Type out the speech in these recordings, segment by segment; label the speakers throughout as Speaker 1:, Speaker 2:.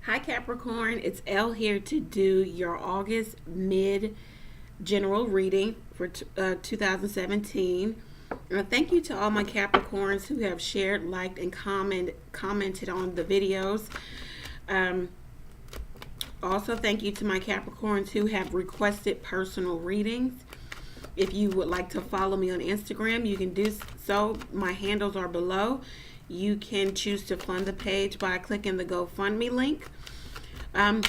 Speaker 1: Hi Capricorn, it's Elle here to do your August mid general reading for 2017. Thank you to all my Capricorns who have shared, liked, and commented on the videos. Also, thank you to my Capricorns who have requested personal readings. If you would like to follow me on Instagram, you can do so. My handles are below. You can choose to fund the page by clicking the GoFundMe link. I'm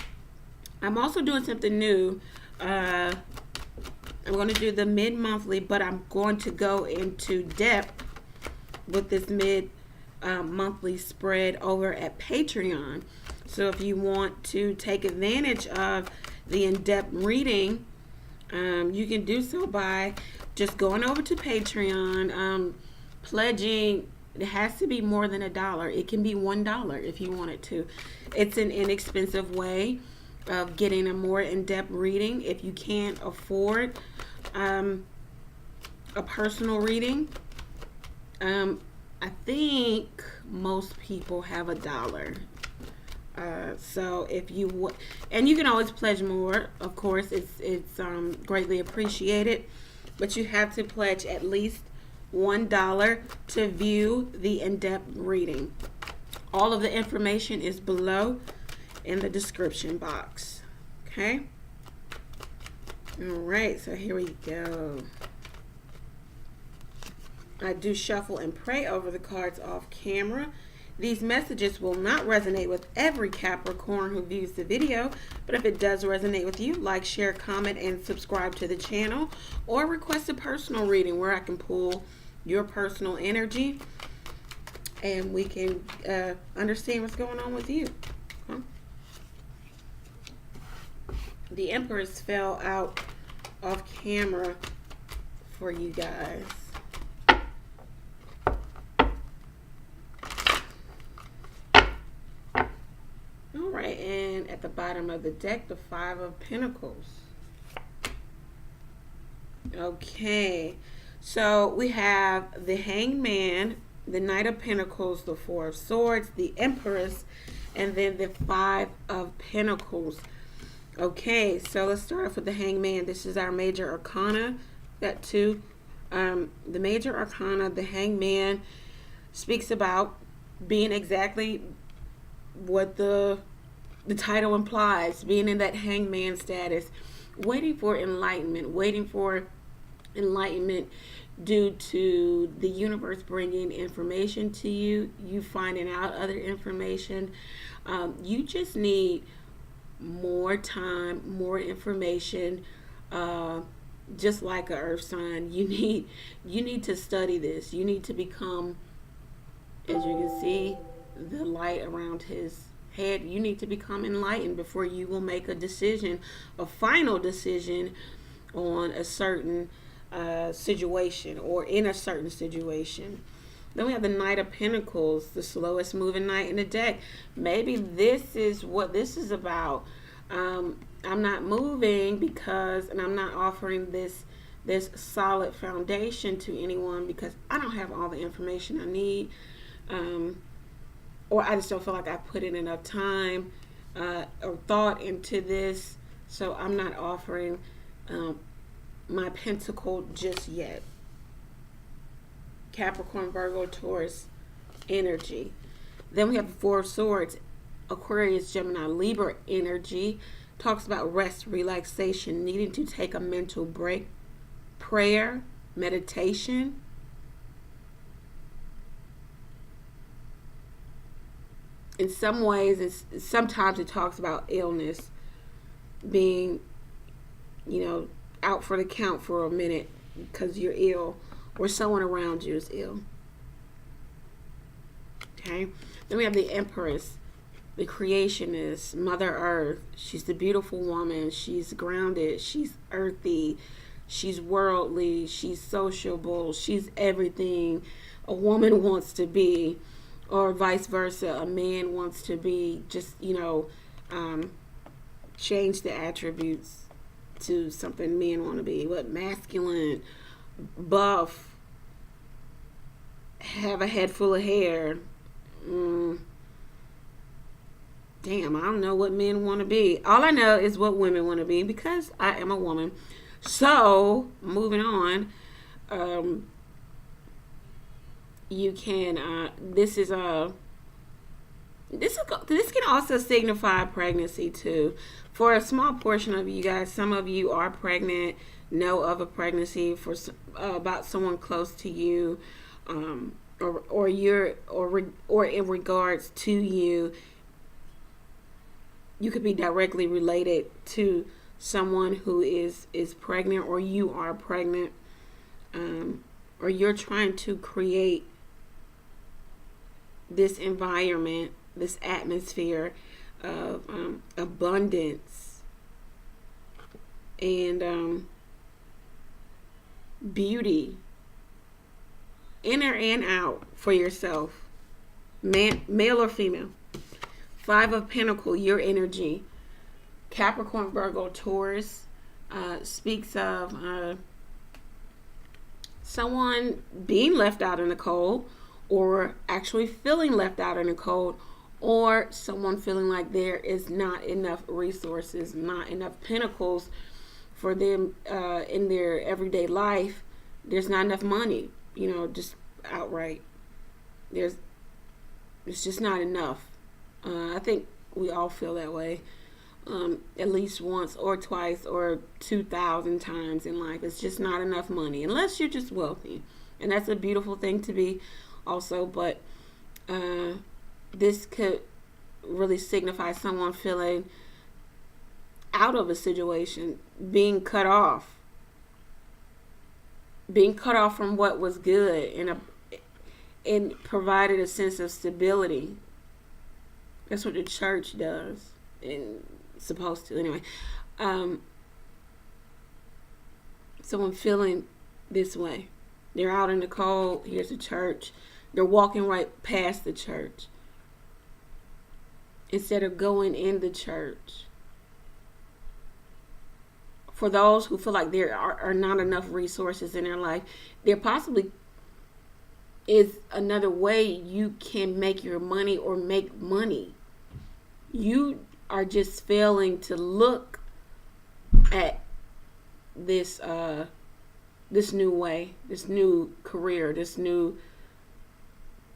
Speaker 1: also doing something new. I'm going to do the mid-monthly, but I'm going to go into depth with this mid-monthly spread over at Patreon. So if you want to take advantage of the in-depth reading, you can do so by just going over to Patreon, pledging. It has to be more than $1. It can be $1 if you want it to. It's an inexpensive way of getting a more in-depth reading. If you can't afford a personal reading, I think most people have $1. So if you would, and you can always pledge more. Of course, it's greatly appreciated, but you have to pledge at least $1 to view the in-depth reading. All of the information is below in the description box. Okay. All right. So here we go. I do shuffle and pray over the cards off camera. These messages will not resonate with every Capricorn who views the video, but if it does resonate with you, like, share, comment, and subscribe to the channel, or request a personal reading where I can pull your personal energy and we can understand what's going on with you. The Empress fell out off camera for you guys. Alright, and at the bottom of the deck, the Five of Pentacles. Okay, so we have the Hangman, the Knight of Pentacles, the Four of Swords, the Empress, and then the Five of Pentacles. Okay, so let's start off with the Hangman. This is our major arcana. Got two. The major arcana, the Hangman, speaks about being exactly what the title implies, being in that hangman status, waiting for enlightenment due to the universe bringing information to you, you finding out other information. You just need more time, more information. Just like an earth sign, you need to study this. You need to become, as you can see, the light around his head, you need to become enlightened before you will make a decision, a final decision on a certain situation or in a certain situation. Then we have the Knight of Pentacles, the slowest moving knight in the deck. Maybe this is what this is about. I'm not moving because, and I'm not offering this solid foundation to anyone because I don't have all the information I need. Or I just don't feel like I put in enough time or thought into this, so I'm not offering my pentacle just yet. Capricorn, Virgo, Taurus energy. Then we have the Four of Swords, Aquarius, Gemini, Libra energy. Talks about rest, relaxation, needing to take a mental break, prayer, meditation. In some ways, sometimes it talks about illness, being, out for the count for a minute because you're ill or someone around you is ill. Okay. Then we have the Empress, the creationist, Mother Earth. She's the beautiful woman. She's grounded. She's earthy. She's worldly. She's sociable. She's everything a woman wants to be. Or vice versa, a man wants to be, just, change the attributes to something men want to be. What, masculine, buff, have a head full of hair, damn, I don't know what men want to be. All I know is what women want to be because I am a woman. So, moving on. You can, this can also signify pregnancy too. For a small portion of you guys, some of you are pregnant, know of a pregnancy for about someone close to you, or in regards to you. You could be directly related to someone who is pregnant, or you are pregnant, or you're trying to create this environment, this atmosphere of abundance and beauty, inner and out, for yourself, male or female. 5 of Pentacles, your energy. Capricorn, Virgo, Taurus speaks of someone being left out in the cold, or actually feeling left out in the cold, or someone feeling like there is not enough resources, not enough pentacles for them in their everyday life. There's not enough money, just outright. It's just not enough. I think we all feel that way at least once or twice or 2,000 times in life. It's just not enough money unless you're just wealthy, and that's a beautiful thing to be also. But this could really signify someone feeling out of a situation, being cut off from what was good and provided a sense of stability. That's what the church does, and supposed to anyway. Someone feeling this way. They're out in the cold. Here's the church. They're walking right past the church instead of going in the church. For those who feel like there are not enough resources in their life, there possibly is another way you can make your money or make money. You are just failing to look at this new way, this new career, this new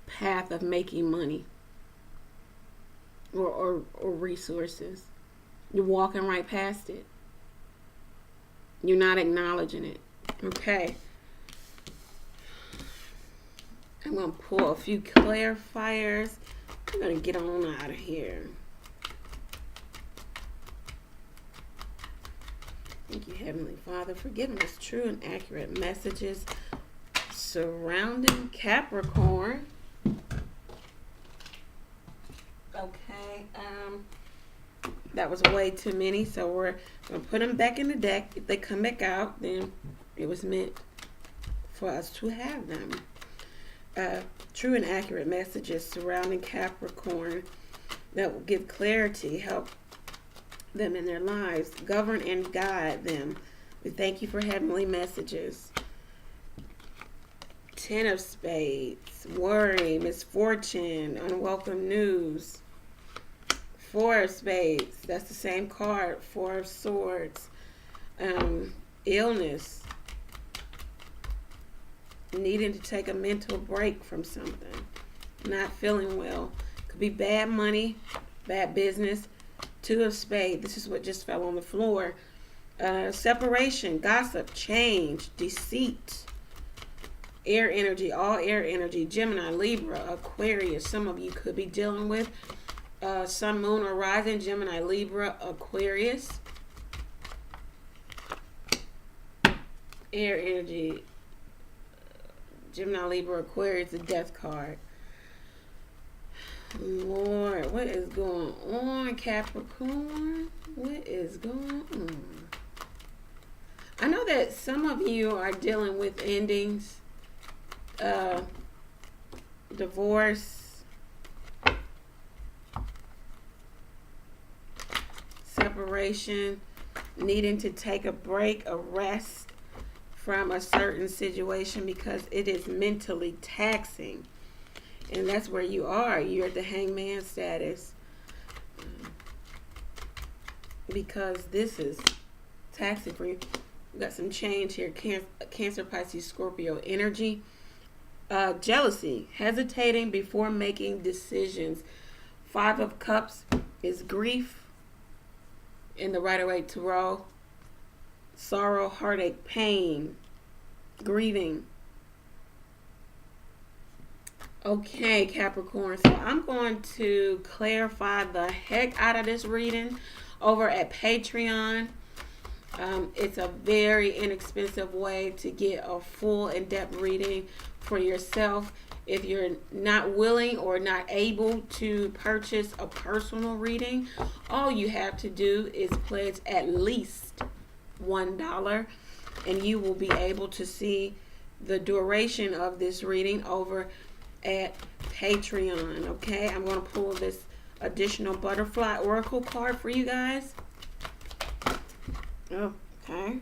Speaker 1: path of making money or resources. You're walking right past it. You're not acknowledging it. Okay. I'm going to pull a few clarifiers. I'm going to get on out of here. Thank you, Heavenly Father, for giving us true and accurate messages surrounding Capricorn. Okay. That was way too many, so we're going to put them back in the deck. If they come back out, then it was meant for us to have them. True and accurate messages surrounding Capricorn that will give clarity, help them in their lives, govern and guide them. We thank you for heavenly messages. 10 of Spades, worry, misfortune, unwelcome news. 4 of Spades, that's the same card. 4 of Swords, illness, needing to take a mental break from something, not feeling well. Could be bad money, bad business. 2 of Spades, this is what just fell on the floor. Separation, gossip, change, deceit. Air energy, all air energy. Gemini, Libra, Aquarius. Some of you could be dealing with Sun, Moon, or Rising. Gemini, Libra, Aquarius. Air energy. Gemini, Libra, Aquarius, the Death card. Lord, what is going on, Capricorn? What is going on? I know that some of you are dealing with endings, divorce, separation, needing to take a break, a rest from a certain situation because it is mentally taxing. And that's where you are. You're at the hangman status. because this is taxing for you. We got some change here. Cancer, Pisces, Scorpio energy. Jealousy, hesitating before making decisions. 5 of Cups is grief in the Rider-Waite Tarot. Sorrow, heartache, pain, grieving. Okay, Capricorn, so I'm going to clarify the heck out of this reading over at Patreon. It's a very inexpensive way to get a full in-depth reading for yourself. If you're not willing or not able to purchase a personal reading, all you have to do is pledge at least $1, and you will be able to see the duration of this reading over at Patreon. Okay, I'm going to pull this additional butterfly oracle card for you guys. Okay.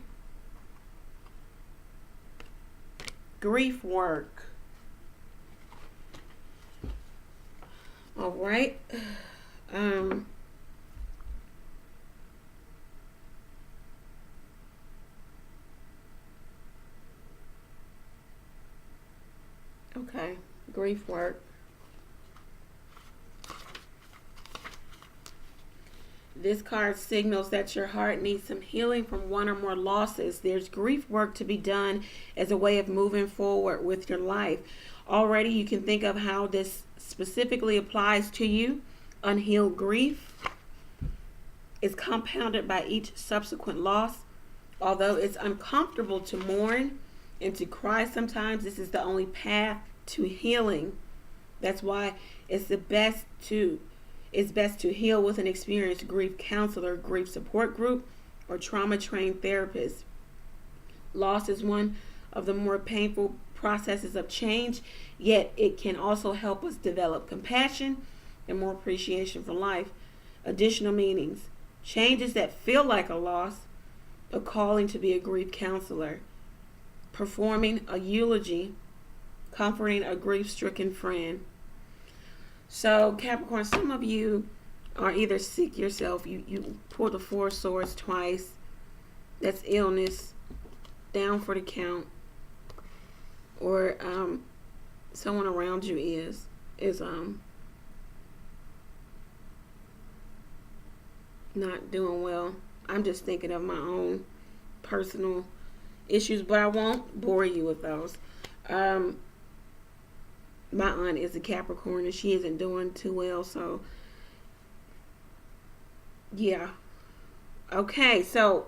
Speaker 1: Grief work. All right. Okay, grief work. This card signals that your heart needs some healing from one or more losses. There's grief work to be done as a way of moving forward with your life. Already you can think of how this specifically applies to you. Unhealed grief is compounded by each subsequent loss. Although it's uncomfortable to mourn and to cry sometimes, this is the only path to healing. That's why it's best to heal with an experienced grief counselor, grief support group, or trauma-trained therapist. Loss is one of the more painful processes of change, yet it can also help us develop compassion and more appreciation for life. Additional meanings: changes that feel like a loss, a calling to be a grief counselor, performing a eulogy, comforting a grief-stricken friend. So Capricorn, some of you are either sick yourself. You pulled the 4 of Swords twice. That's illness, down for the count. Or someone around you is not doing well. I'm just thinking of my own personal issues, but I won't bore you with those. My aunt is a Capricorn and she isn't doing too well, so yeah. Okay, so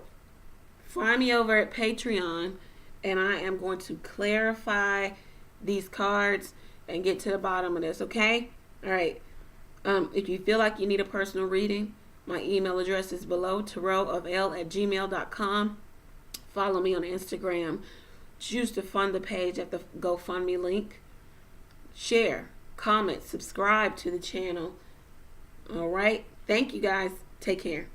Speaker 1: find me over at Patreon and I am going to clarify these cards and get to the bottom of this, okay? All right. If you feel like you need a personal reading, my email address is below, TarotofElle@gmail.com. Follow me on Instagram. Choose to fund the page at the GoFundMe link. Share, comment, subscribe to the channel. All right. Thank you guys. Take care.